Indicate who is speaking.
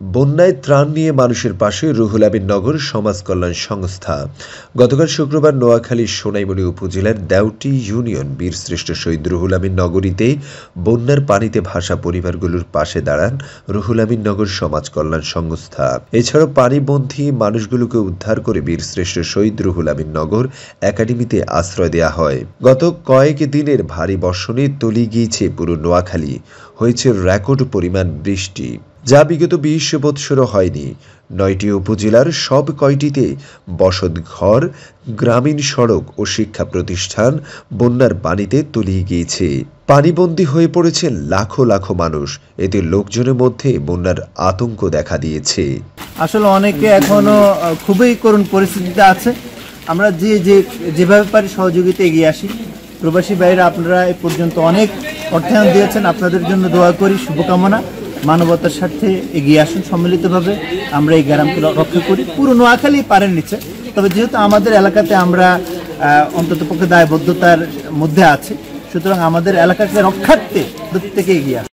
Speaker 1: বন্যায় ত্রাণ নিয়ে মানুষের পাশে রুহুল আমিন নগর সমাজ কল্যাণ সংস্থা। গতকাল শুক্রবার নোয়াখালীর সোনাইমুড়ি উপজেলার দেওটি ইউনিয়ন বীরশ্রেষ্ঠ শহীদ রুহুল আমিন নগরীতে বন্যার পানিতে ভাসা পরিবারগুলোর পাশে দাঁড়ান রুহুল আমিন নগর সমাজ কল্যাণ সংস্থা। এছাড়াও পানিবন্ধী মানুষগুলোকে উদ্ধার করে বীরশ্রেষ্ঠ শহীদ রুহুল আমিন নগর একাডেমিতে আশ্রয় দেওয়া হয়। গত কয়েক দিনের ভারী বর্ষণে তলিয়ে গিয়েছে পুরো নোয়াখালী। হয়েছে রেকর্ড পরিমাণ বৃষ্টি, যা বিগত ২০ বৎসরও হয়নি। ৯টি উপজেলার সব কয়টিতে বসতঘর, গ্রামীণ সড়ক ও শিক্ষা প্রতিষ্ঠান বন্যার পানিতে তলিয়ে গিয়েছে। পানিবন্দী হয়ে পড়েছে লাখো লাখো মানুষ। এতে লোকজনের মধ্যে বন্যার আতঙ্ক দেখা দিয়েছে।
Speaker 2: আসলে অনেকে এখনো খুবই করুণ পরিস্থিতিতে আছে। আমরা যেভাবে পারি সহযোগিতা এগিয়ে আসি। প্রবাসী ভাইরা আপনারা এ পর্যন্ত অনেক অর্থায়ন দিয়েছেন, আপনাদের জন্য দোয়া করি, শুভকামনা। মানবতার স্বার্থে এগিয়ে আসুন, সম্মিলিতভাবে আমরা এই গ্রামকে রক্ষা করি। পুরো নোয়াখালী পারের নিচে, তবে যেহেতু আমাদের এলাকাতে আমরা অন্ততপক্ষে দায়বদ্ধতার মধ্যে আছি, সুতরাং আমাদের এলাকাকে রক্ষার্থে প্রত্যেকে এগিয়ে আসুন।